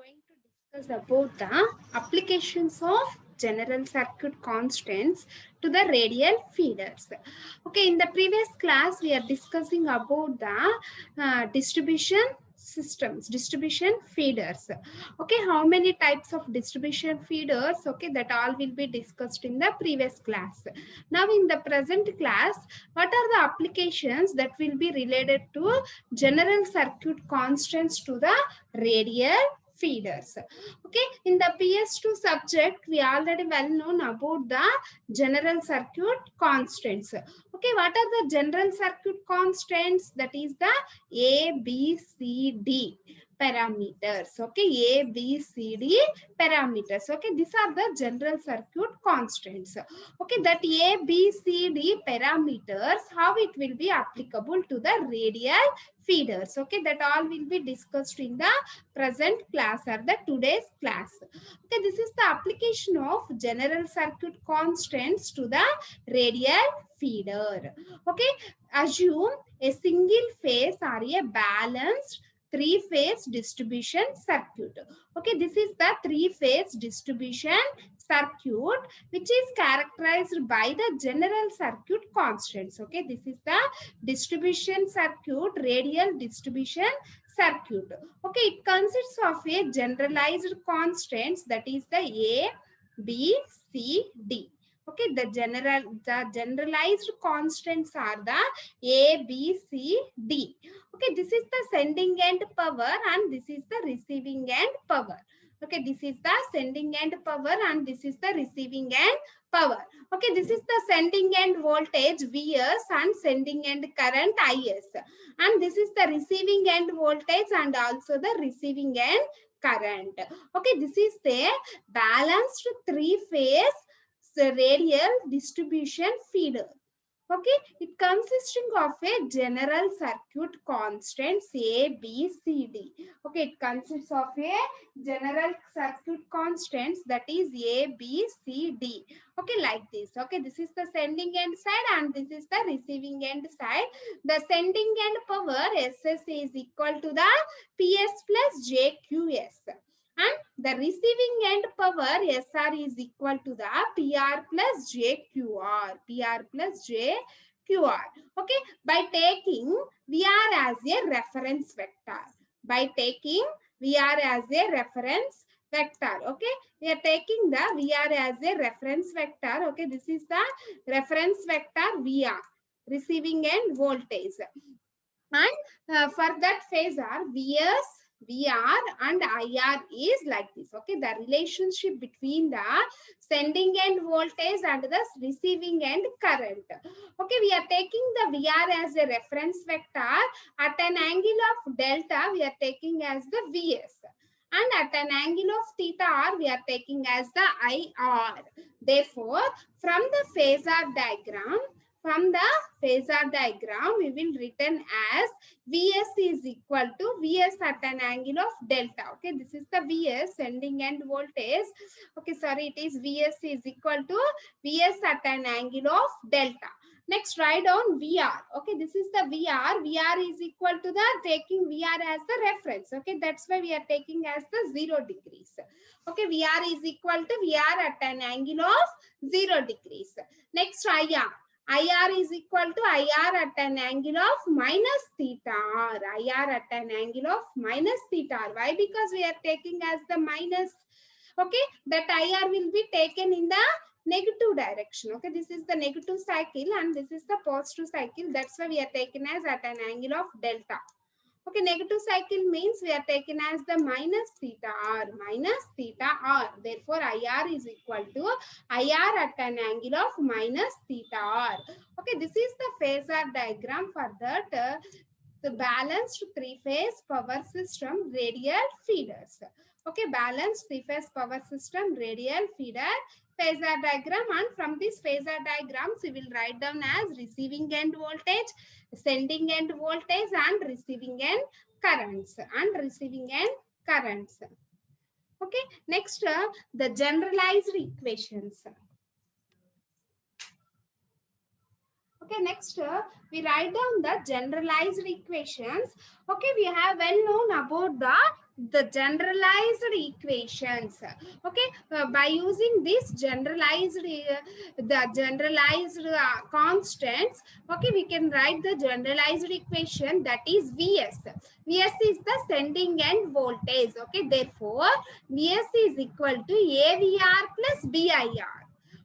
going to discuss about the applications of general circuit constants to the radial feeders. Okay, in the previous class we are discussing about the distribution systems, distribution feeders. Okay, how many types of distribution feeders? Okay, that all will be discussed in the previous class. Now in the present class, what are the applications that will be related to general circuit constants to the radial feeders? Okay, in the PS2 subject we already well known about the general circuit constants. Okay, what are the general circuit constants? That is the A, B, C, D parameters. Okay, A, B, C, D parameters. Okay, these are the general circuit constants. Okay, that A, B, C, D parameters, how it will be applicable to the radial feeders. Okay, that all will be discussed in the present class or the today's class. Okay, this is the application of general circuit constants to the radial feeder. Okay, assume a single phase or a balanced three-phase distribution circuit. Okay, this is the three-phase distribution circuit which is characterized by the general circuit constants. Okay, this is the distribution circuit, radial distribution circuit. Okay, it consists of a generalized constants, that is the A, B, C, D. Okay, the generalized constants are the A, B, C, D. Okay, this is the sending end power and this is the receiving end power. Okay, this is the sending end power and this is the receiving end power. Okay, this is the sending end voltage Vs and sending end current Is. And this is the receiving end voltage and also the receiving end current. Okay, this is the balanced three-phase radial distribution feeder. Okay, it consisting of a general circuit constants A, B, C, D. Okay, it consists of a general circuit constants, that is A, B, C, D. Okay, like this. Okay, this is the sending end side and this is the receiving end side. The sending end power SS is equal to the PS plus JQS. And the receiving end power SR is equal to the PR plus JQR. PR plus JQR. Okay, by taking VR as a reference vector. By taking VR as a reference vector. Okay, we are taking the VR as a reference vector. Okay, this is the reference vector VR, receiving end voltage. And for that phasor, Vs, Vr and IR is like this. Okay, the relationship between the sending end voltage and the receiving end current. Okay, we are taking the Vr as a reference vector. At an angle of delta, we are taking as the Vs. And at an angle of theta r, we are taking as the IR. Therefore, from the phasor diagram, we will written as Vs is equal to Vs at an angle of delta. Okay, this is the Vs, sending end voltage. Okay, sorry, it is Vs is equal to Vs at an angle of delta. Next, write down VR. Okay, this is the VR. VR is equal to the taking VR as the reference. Okay, that's why we are taking as the 0 degrees. Okay, VR is equal to VR at an angle of 0 degrees. Next, IR. IR is equal to IR at an angle of minus theta r. IR at an angle of minus theta r. Why? Because we are taking as the minus. Okay, that IR will be taken in the negative direction. Okay, this is the negative cycle and this is the positive cycle. That's why we are taken as at an angle of delta. Okay, negative cycle means we are taken as the minus theta r, minus theta r. Therefore, IR is equal to IR at an angle of minus theta r. Okay, this is the phasor diagram for that the balanced three-phase power system radial feeders. Okay, balanced three-phase power system radial feeder phasor diagram, and from this phasor diagrams we will write down as receiving end voltage, sending end voltage and receiving end currents Okay, next the generalized equations. Okay, next we write down the generalized equations. Okay, we have well known about the the generalized equations. Okay, by using this generalized the generalized constants, okay, we can write the generalized equation, that is Vs is the sending end voltage. Okay, therefore Vs is equal to AVR plus BIR.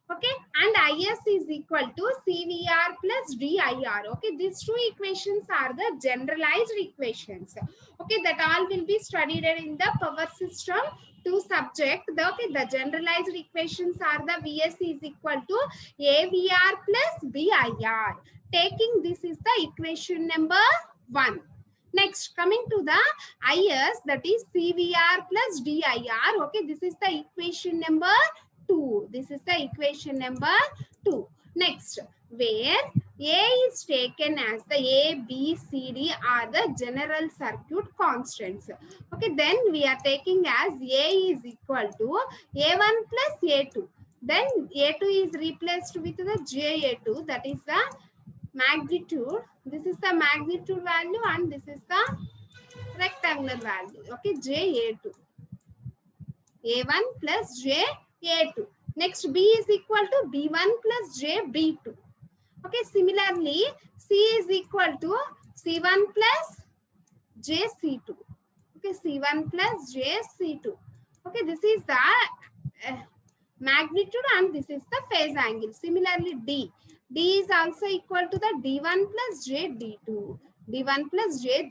Okay, and is is equal to CVR plus DIR. Okay, these two equations are the generalized equations. Okay, that all will be studied in the power system 2 subject. Okay, the generalized equations are the Vs is equal to AVR plus BIR. Taking this is the equation number 1. Next, coming to the Is, that is CVR plus DIR. Okay, this is the equation number 2. This is the equation number 2. Next, where A is taken as the A, B, C, D are the general circuit constants. Okay, then we are taking as A is equal to A1 plus A2. Then A2 is replaced with the JA2, that is the magnitude. This is the magnitude value and this is the rectangular value. Okay, JA2. A1 plus JA2. Next, B is equal to B1 plus JB2. Okay, similarly, C is equal to C1 plus JC2. Okay, C1 plus JC2. Okay, this is the magnitude and this is the phase angle. Similarly, D is also equal to the D1 plus J D2. D1 plus J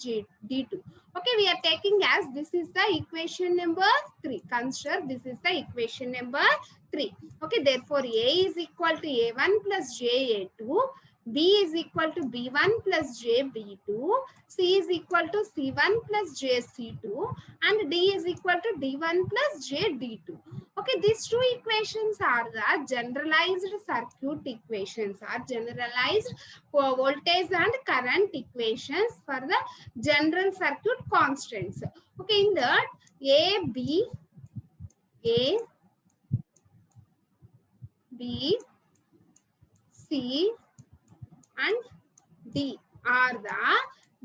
D2. Okay, we are taking as this is the equation number 3. Consider this is the equation number 3. Okay, therefore A is equal to A1 plus JA2. B is equal to B1 plus JB2. C is equal to C1 plus JC2. And D is equal to D1 plus JD2. Okay, these two equations are the generalized circuit equations, are generalized voltage and current equations for the general circuit constants. Okay, in that A, B, C and D are the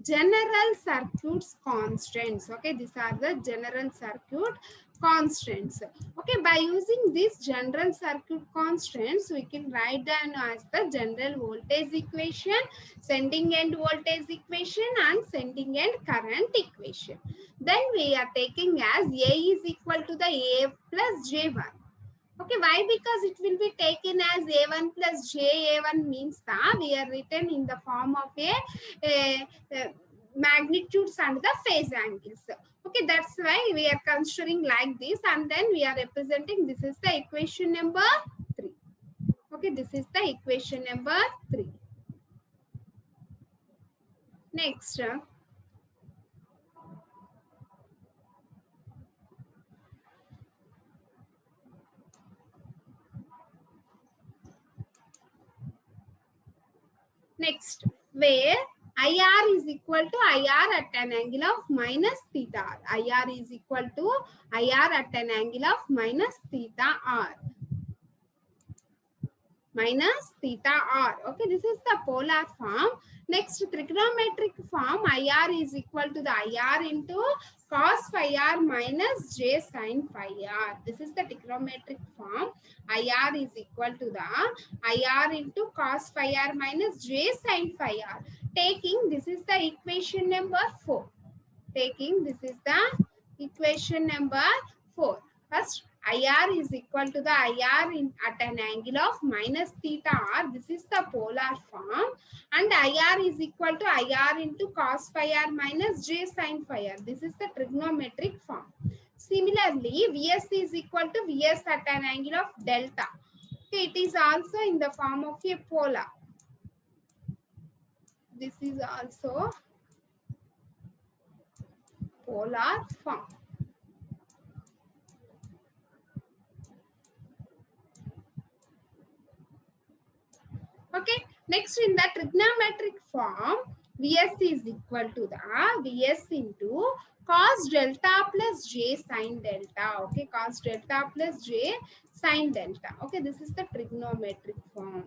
general circuits constants. Okay, these are the general circuit constants. Okay, by using these general circuit constants, we can write down as the general voltage equation, sending end voltage equation and sending end current equation. Then we are taking as A is equal to the A plus J1. Okay, why? Because it will be taken as A1 plus JA1 means that we are written in the form of a magnitudes and the phase angles. Okay, that's why we are considering like this, and then we are representing this is the equation number 3. Okay, this is the equation number 3. Next, where IR is equal to IR at an angle of minus theta. IR is equal to IR at an angle of minus theta R. Minus theta R. Okay, this is the polar form. Next, trigonometric form, IR is equal to the IR into cos phi R minus J sin phi R. This is the trigonometric form. IR is equal to the IR into cos phi R minus J sin phi R. Taking this is the equation number 4. Taking this is the equation number 4. First, IR is equal to the IR at an angle of minus theta R. This is the polar form. And IR is equal to IR into cos phi R minus J sin phi R. This is the trigonometric form. Similarly, Vs is equal to Vs at an angle of delta. Okay, it is also in the form of a polar. This is also polar form. Okay, next in the trigonometric form, Vs is equal to the Vs into cos delta plus J sin delta. Okay, cos delta plus J sin delta. Okay, this is the trigonometric form.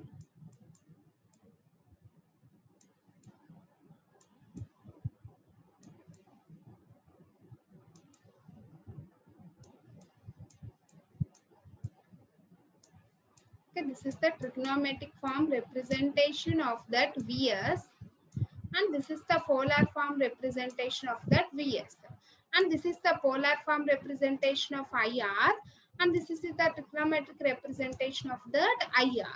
Okay, this is the trigonometric form representation of that Vs, and this is the polar form representation of that Vs, and this is the polar form representation of IR, and this is the trigonometric representation of that IR.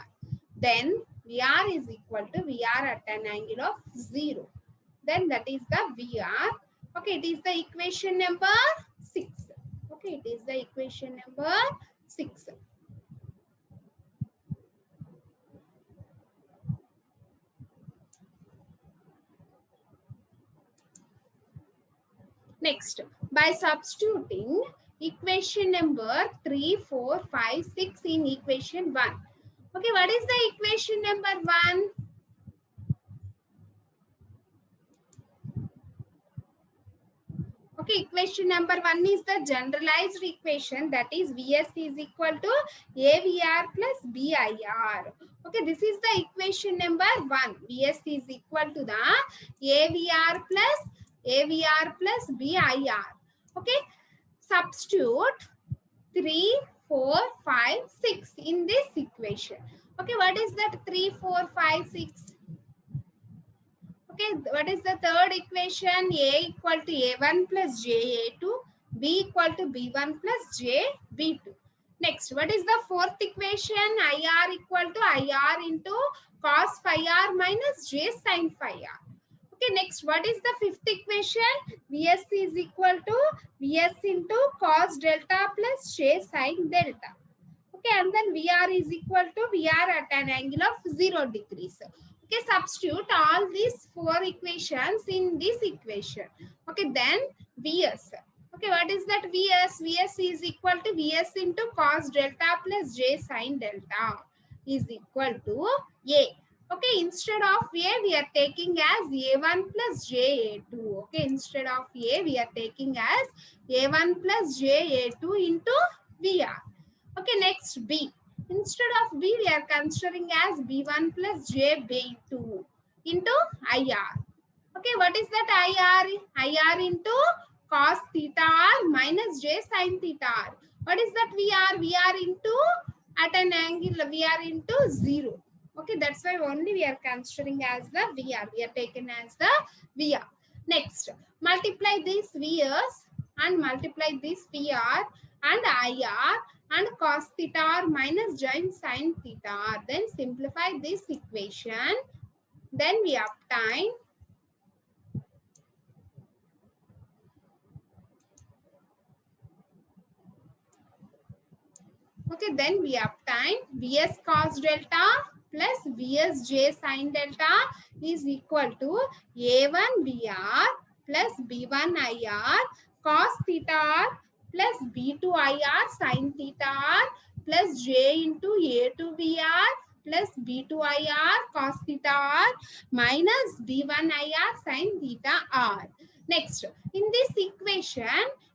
Then VR is equal to VR at an angle of 0. Then that is the VR. Okay, it is the equation number 6. Okay, it is the equation number 6. Next, by substituting equation number 3, 4, 5, 6 in equation 1. Okay, what is the equation number 1? Okay, equation number 1 is the generalized equation, that is Vs is equal to AVR plus BIR. Okay, this is the equation number 1. Vs is equal to the AVR plus BIR. Okay, substitute 3, 4, 5, 6 in this equation. Okay, what is that 3, 4, 5, 6? Okay, what is the third equation? A equal to A1 plus JA2, B equal to B1 plus JB2. Next, what is the fourth equation? IR equal to IR into cos phi R minus J sin phi R. Okay, next, what is the fifth equation? Vs is equal to Vs into cos delta plus J sin delta. Okay, and then VR is equal to VR at an angle of 0 degrees. Okay, substitute all these 4 equations in this equation. Okay, then Vs. Okay, what is that Vs? Vs is equal to Vs into cos delta plus J sin delta is equal to A. Okay, instead of A, we are taking as A1 plus JA2. Okay, instead of A, we are taking as A1 plus JA2 into VR. Okay, next B. Instead of B, we are considering as B1 plus JB2 into IR. Okay, what is that IR? IR into cos theta R minus J sin theta R. What is that VR? VR into at an angle, VR into 0. Okay, that's why only we are considering as the VR. We are taken as the VR. Next, multiply these VRs and multiply this VR and IR and cos theta R minus join sin theta R. Then simplify this equation. Then we obtain okay, then we obtain Vs cos delta plus Vs j sin delta is equal to A1 Vr plus B1 IR cos theta R plus B2 IR sin theta R plus J into A2 Vr plus B2 IR cos theta R minus B1 IR sin theta R. Next, in this equation,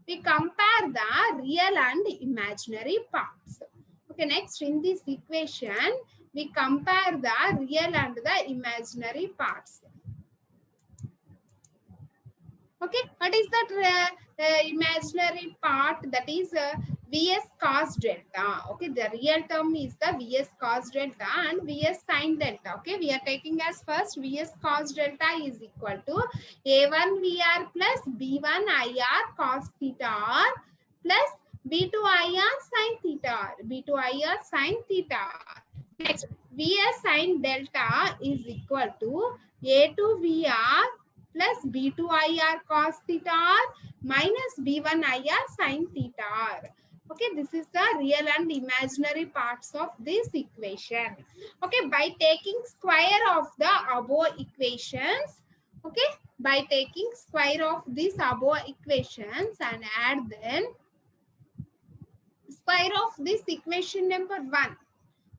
we compare the real and imaginary parts. Okay, next in this equation, we compare the real and the imaginary parts. Okay, what is that imaginary part? That is Vs cos delta. Okay, the real term is the Vs cos delta and Vs sin delta. Okay, we are taking as first Vs cos delta is equal to A1 Vr plus B1 IR cos theta R plus B2 IR sin theta R. B2 IR sin theta R. Next, Vs sin delta is equal to A2 Vr plus B2 IR cos theta R minus B1 IR sin theta R. Okay, this is the real and imaginary parts of this equation. Okay, by taking square of the above equations, okay, by taking square of these above equations and add then square of this equation number 1.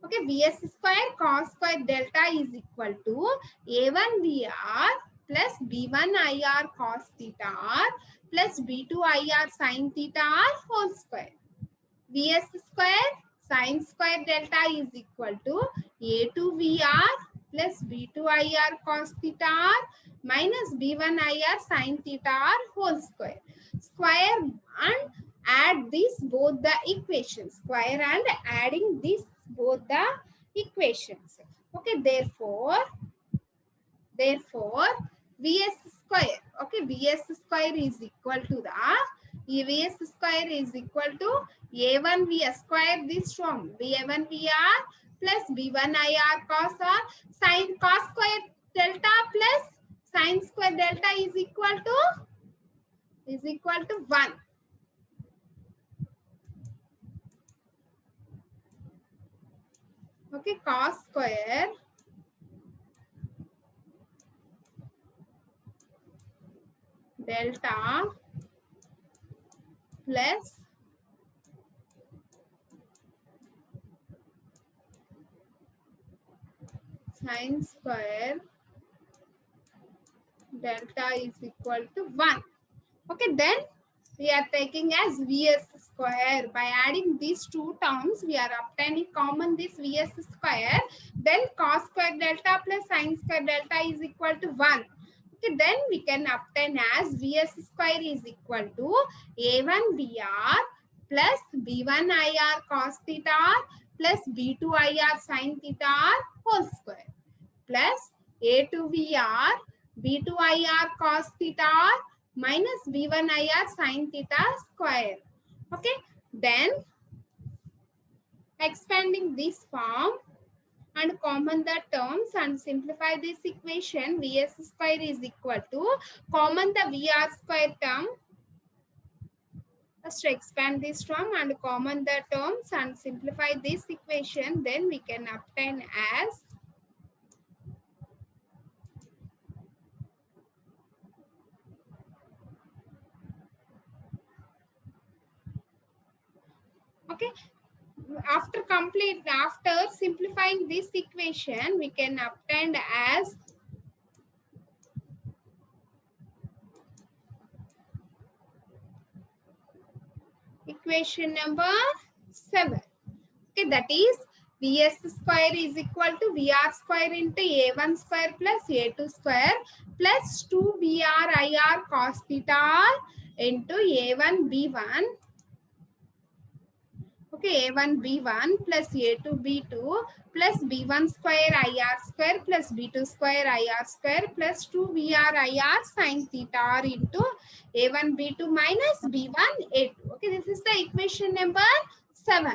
Okay, Vs square cos square delta is equal to A1 Vr plus B1 IR cos theta R plus B2 IR sin theta R whole square. Vs square sin square delta is equal to A2 Vr plus B2 IR cos theta R minus B1 IR sin theta R whole square. Square and add these both the equations. Square and adding this both the equations. Okay, therefore Vs square, okay, Vs square is equal to Vs square is equal to A1 V square, this form A1 Vr plus B1 Ir cos r sin cos square delta plus sin square delta is equal to 1. Okay, cos square delta plus sin square delta is equal to 1. Okay, then we are taking as Vs square. By adding these two terms, we are obtaining common this Vs square. Then cos square delta plus sin square delta is equal to 1. Okay, then we can obtain as Vs square is equal to A1 Vr plus B1 Ir cos theta plus B2 Ir sin theta whole square plus A2 Vr B2 Ir cos theta minus B1 Ir sin theta square. Okay, then expanding this form and common the terms and simplify this equation, Vs square is equal to common the Vr square term. First expand this term and common the terms and simplify this equation, then we can obtain as okay. After simplifying this equation, we can obtain as equation number 7. Okay, that is Vs square is equal to Vr square into A1 square plus A2 square plus 2Vr Ir cos theta into A1 B1. Okay, A1 B1 plus A2 B2 plus B1 square Ir square plus B2 square Ir square plus 2Vr Ir sin theta into A1 B2 minus B1 A2. Okay, this is the equation number 7.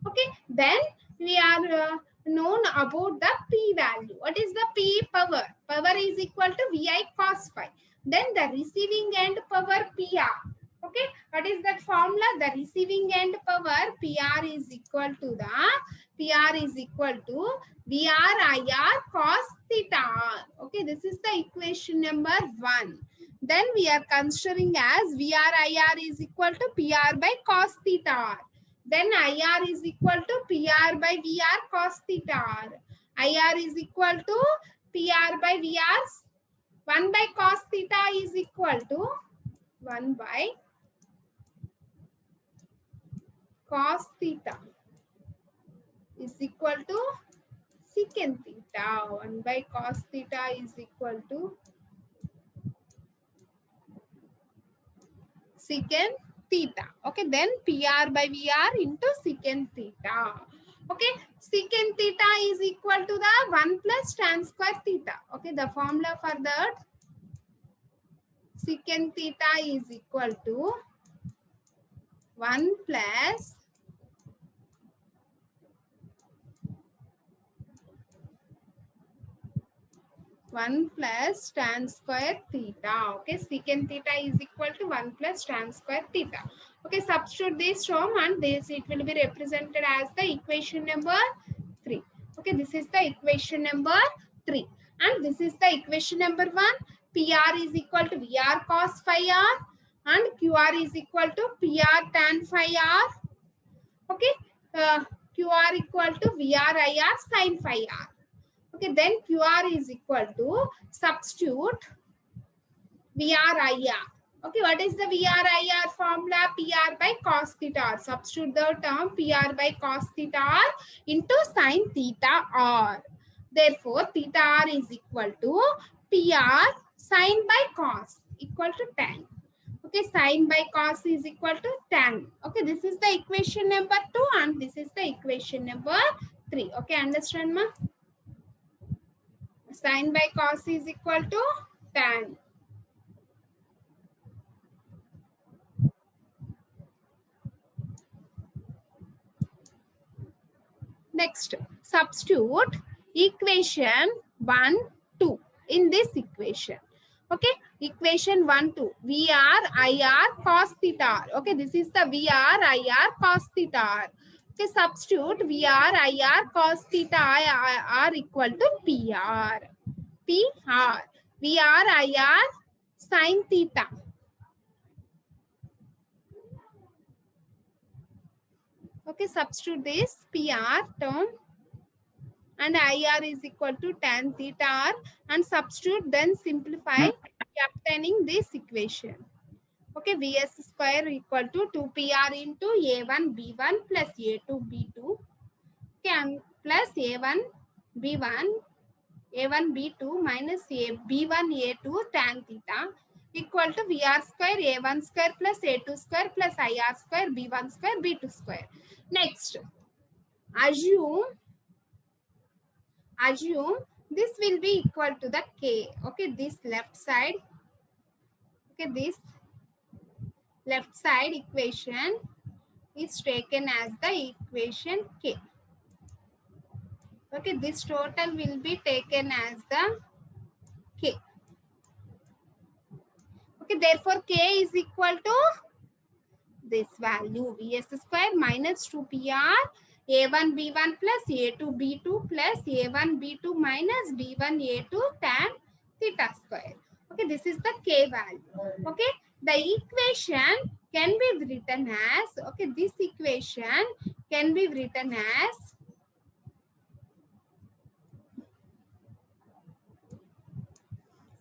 Okay, then we are known about the P value. What is the P? Power. Power is equal to Vi cos phi. Then the receiving end power PR. Okay, what is that formula? The receiving end power PR is equal to VR IR cos theta. Okay, this is the equation number 1. Then we are considering as VR IR is equal to PR by cos theta. Then IR is equal to PR by VR cos theta. IR is equal to PR by VR. 1 by cos theta is equal to 1 by cos theta is equal to secant theta. 1 by cos theta is equal to secant theta. Okay, then PR by VR into secant theta. Okay, secant theta is equal to the 1 plus tan square theta. Okay, the formula for that secant theta is equal to 1 plus tan square theta. Okay, secant theta is equal to 1 plus tan square theta. Okay, substitute this term and this it will be represented as the equation number 3. Okay, this is the equation number 3 and this is the equation number 1. PR is equal to VR cos phi r and QR is equal to PR tan phi r. Okay, QR equal to VR IR sin phi r. Okay, then QR is equal to substitute VRIR. Okay, what is the VRIR formula? PR by cos theta. Substitute the term PR by cos theta into sin theta R. Therefore, theta R is equal to PR sin by cos equal to tan. Okay, sin by cos is equal to tan. Okay, this is the equation number 2 and this is the equation number 3. Okay, understand, ma? Sin by cos is equal to tan. Next, substitute equation 1, 2 in this equation. Okay, equation 1, 2. VR, IR, cos theta. Okay, this is the VR, IR, cos theta. Okay, substitute VR, IR, cos theta are equal to PR. PR. VR, IR, sin theta. Okay, substitute this PR term and IR is equal to tan theta R and substitute, then simplify, obtaining this equation. Okay, Vs square equal to 2PR into A1 B1 plus A2 B2. Okay, and plus A1 B1 A1 B2 minus B1 A2 tan theta equal to VR square A1 square plus A2 square plus IR square B1 square B2 square. Next, assume this will be equal to the K. Okay, this left side. Okay, this left side equation is taken as the equation K. Okay, this total will be taken as the K. Okay, therefore K is equal to this value Vs square minus 2PR A1 B1 plus A2 B2 plus A1 B2 minus B1 A2 tan theta square. Okay, this is the K value. Okay, the equation can be written as, okay, this equation can be written as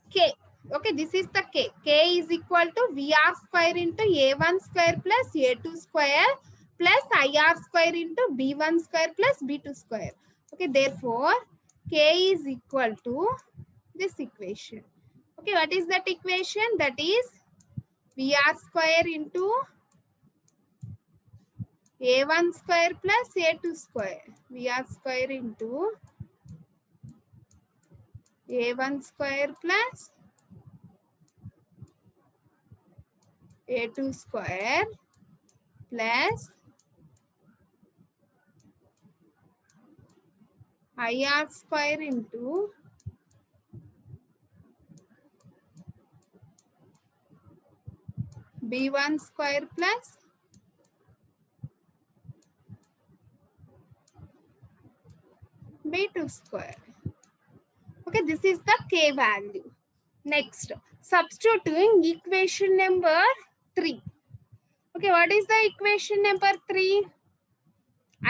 K. Okay, this is the K. K is equal to VR square into A1 square plus A2 square plus IR square into B1 square plus B2 square. Okay, therefore, K is equal to this equation. Okay, what is that equation? That is VR square into A1 square plus A2 square. VR square into A1 square plus A2 square plus IR square into B1 square plus B2 square. Okay, this is the K value. Next, substituting equation number 3. Okay, what is the equation number 3?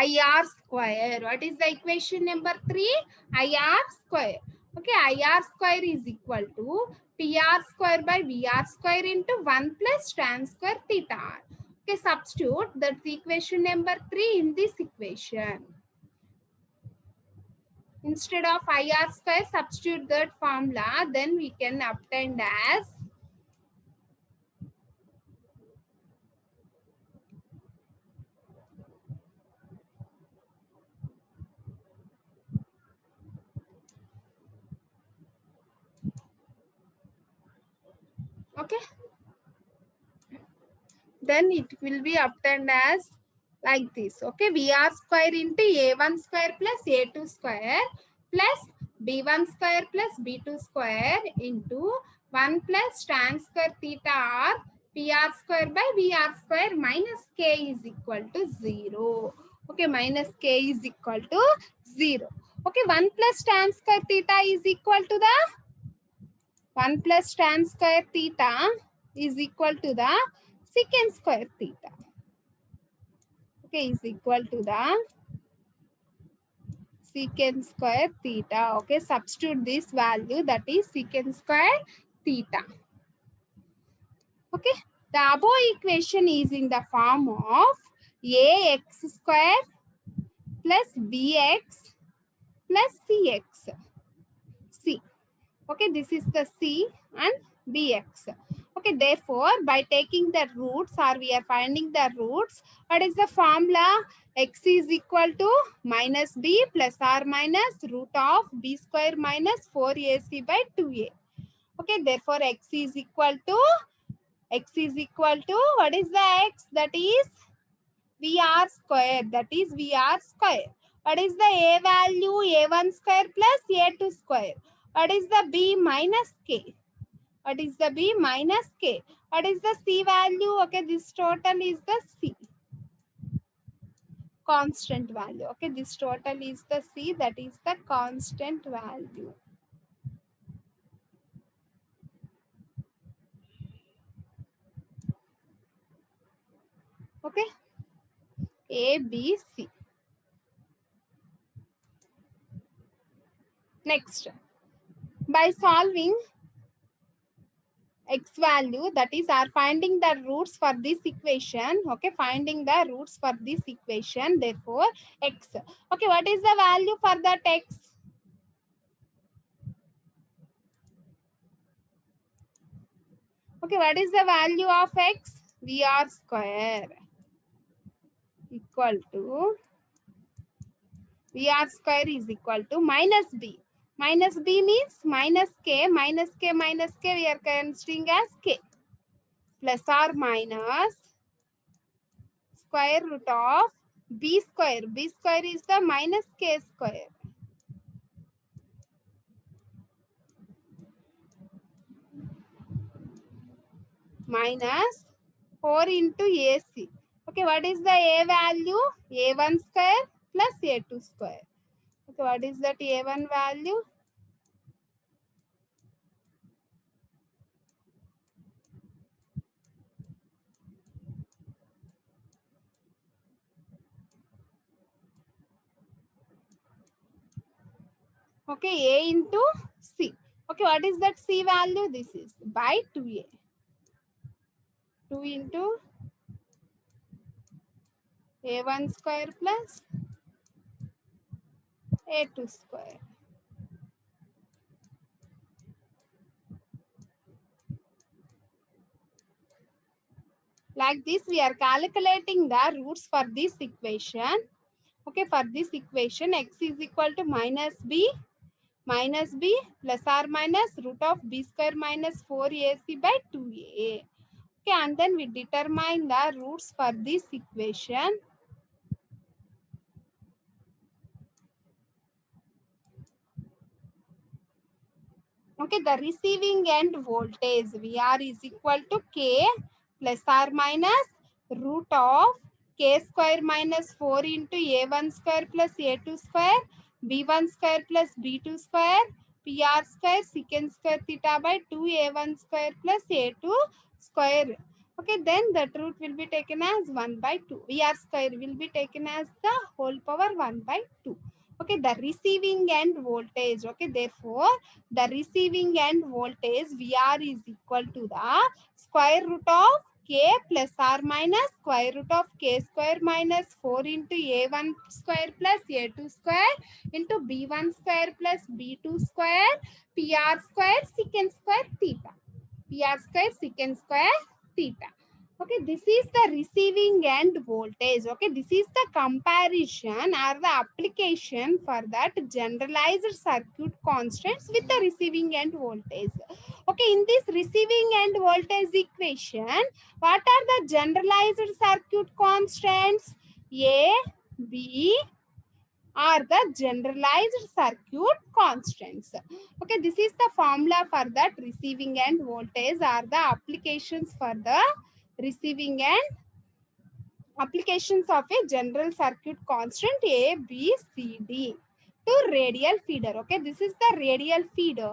IR square. What is the equation number 3? IR square. Okay, IR square is equal to PR square by VR square into 1 plus tan square theta. Okay, substitute that equation number 3 in this equation. Instead of IR square, substitute that formula, then we can obtain as okay. Then it will be obtained as like this. Okay, VR square into A1 square plus A2 square plus B1 square plus B2 square into 1 plus tan square theta r PR square by VR square minus K is equal to 0. Okay, minus K is equal to 0. Okay, 1 plus tan square theta is equal to the 1 plus tan square theta is equal to the secant square theta. Okay, is equal to the secant square theta. Okay, substitute this value, that is secant square theta. Okay, the above equation is in the form of ax square plus bx plus cx. C. Okay, this is the C and bx. Okay, therefore, by taking the roots or we are finding the roots, what is the formula? X is equal to minus b plus or minus root of b square minus 4ac by 2a. Okay, therefore, x is equal to what is the x? That is VR square. That is VR square. What is the a value? A1 square plus a2 square. What is the b? Minus k. What is the b? Minus k. What is the c value? Okay, this total is the c. Constant value. Okay, this total is the c. That is the constant value. Okay, a, b, c. Next, by solving x value, that is are finding the roots for this equation. Okay, finding the roots for this equation, therefore x. Okay, what is the value for that x? Okay, what is the value of x? VR square equal to VR square is equal to minus b. Minus b means minus k, minus k, minus k we are considering as k, plus or minus square root of b square. B square is the minus k square minus 4 into AC. Okay, what is the A value? A1 square plus A2 square. Okay, what is that A1 value? Okay, A into C. Okay, what is that C value? This is by 2A. 2 into A1 square plus A2 square. Like this, we are calculating the roots for this equation. Okay, for this equation, x is equal to minus b plus or minus root of b square minus 4ac by 2a. Okay, and then we determine the roots for this equation. Okay, the receiving end voltage VR is equal to K plus or minus root of K square minus 4 into A1 square plus A2 square, B1 square plus B2 square, PR square secant square theta by 2A1 square plus A2 square. Okay, then the root will be taken as 1 by 2. VR square will be taken as the whole power 1 by 2. Okay, the receiving end voltage. Okay, therefore, the receiving end voltage VR is equal to the square root of K plus or minus square root of K square minus 4 into A1 square plus A2 square into B1 square plus B2 square PR square secant square theta. PR square secant square theta. Okay, this is the receiving end voltage. Okay, this is the comparison or the application for that generalized circuit constants with the receiving end voltage. Okay, in this receiving end voltage equation, what are the generalized circuit constants? A, B are the generalized circuit constants. Okay, this is the formula for that receiving end voltage or the applications for the receiving end applications of a general circuit constant A, B, C, D to radial feeder. Okay, this is the radial feeder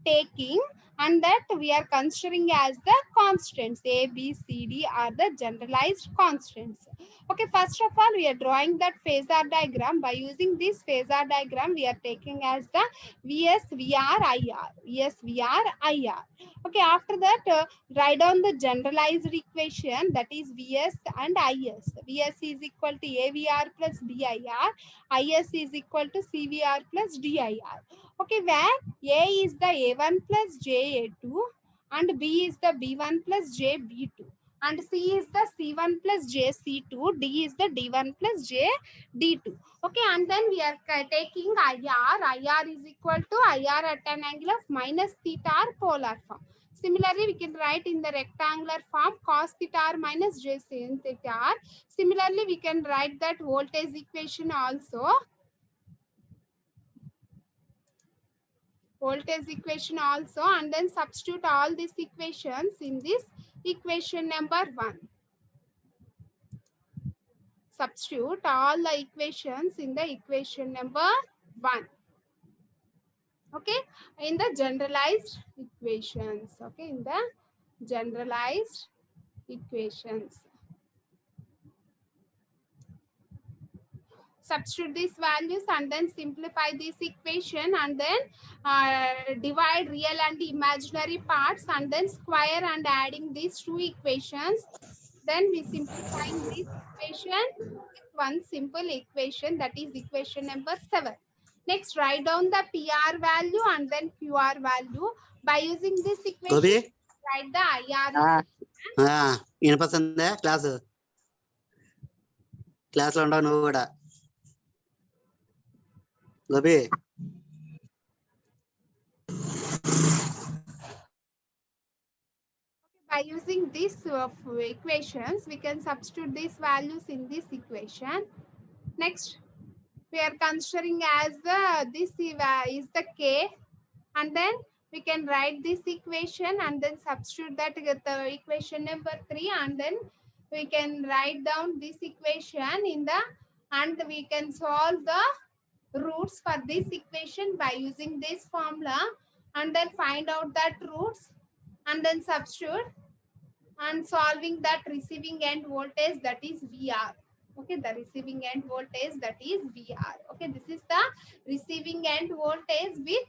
taking, and that we are considering as the constants. A, B, C, D are the generalized constants. Okay, first of all, we are drawing that phasor diagram. By using this phasor diagram, we are taking as the VS, VR, IR. VS, VR, IR. Okay, after that, write down the generalized equation, that is Vs and Is. Vs is equal to AVR plus BIR. Is is equal to CVR plus DIR. Okay, where A is the A1 plus JA2 and B is the B1 plus J B2, and C is the C1 plus J C2, D is the D1 plus J D2. Okay, and then we are taking IR. IR is equal to IR at an angle of minus theta or polar form. Similarly, we can write in the rectangular form cos theta r minus j sin theta r. Similarly, we can write that voltage equation also. Voltage equation also, and then substitute all these equations in this equation number 1. Substitute all the equations in the equation number 1. Okay, in the generalized equations. Okay, in the generalized equations. Substitute these values and then simplify this equation, and then divide real and imaginary parts, and then square and adding these two equations. Then we simplifying this equation with one simple equation, that is equation number 7. Next, write down the PR value and then QR value. By using this equation, write the IR. వినిపిస్తుందా class లో ఉండవు నువ్వు కూడా Gopi By using these equations, we can substitute these values in this equation. Next, we are considering as this is the K, and then we can write this equation and then substitute that the equation number 3, and then we can write down this equation in the, and we can solve the roots for this equation by using this formula, and then find out that roots and then substitute, and solving that receiving end voltage, that is VR. Okay, the receiving end voltage, that is VR. Okay, this is the receiving end voltage with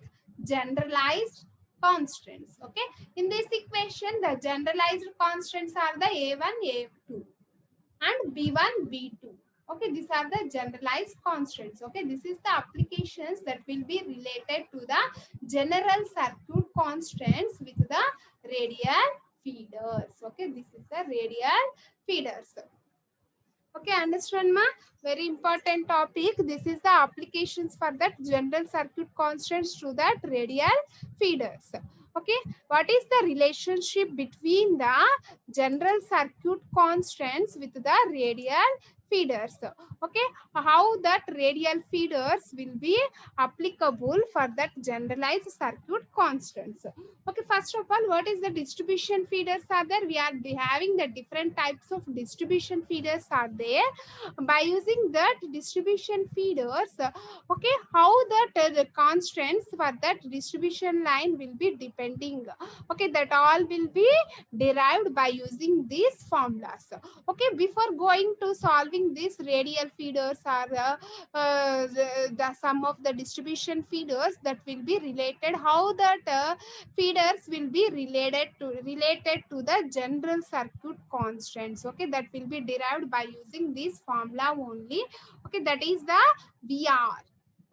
generalized constants. Okay, in this equation the generalized constants are the A1 A2 and B1 B2. Okay, these are the generalized constants. Okay, this is the applications that will be related to the general circuit constants with the radial feeders. Okay, this is the radial feeders. Okay, understand ma? Very important topic. This is the applications for that general circuit constants to that radial feeders. Okay, what is the relationship between the general circuit constants with the radial feeders? Okay, how that radial feeders will be applicable for that generalized circuit constants? Okay, first of all, what is the distribution feeders are there? We are having the different types of distribution feeders are there. By using that distribution feeders, okay, how that the constants for that distribution line will be depending. Okay, that all will be derived by using these formulas. Okay, before going to solving these radial feeders or the sum of the distribution feeders that will be related, how that feeders will be related to the general circuit constants. Okay, that will be derived by using this formula only. Okay, that is the VR.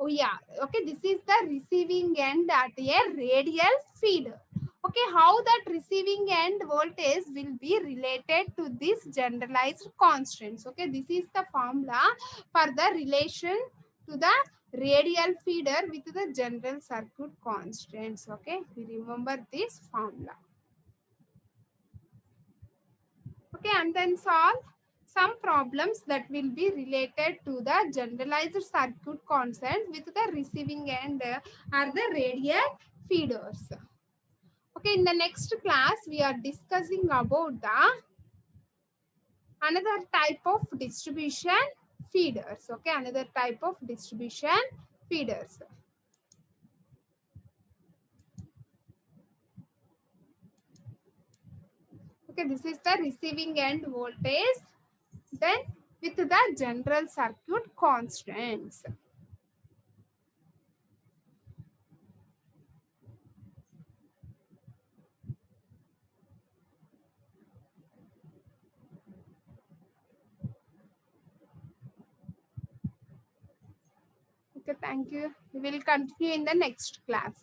Oh yeah, okay, this is the receiving end at a radial feeder. Okay, how that receiving end voltage will be related to this generalized constants. Okay, this is the formula for the relation to the radial feeder with the general circuit constants. Okay, we remember this formula. Okay, and then solve some problems that will be related to the generalized circuit constant with the receiving end are the radial feeders. Okay, in the next class we are discussing about the another type of distribution feeders. Okay, another type of distribution feeders. Okay, this is the receiving end voltage, then with the general circuit constants. Okay, thank you. We will continue in the next class.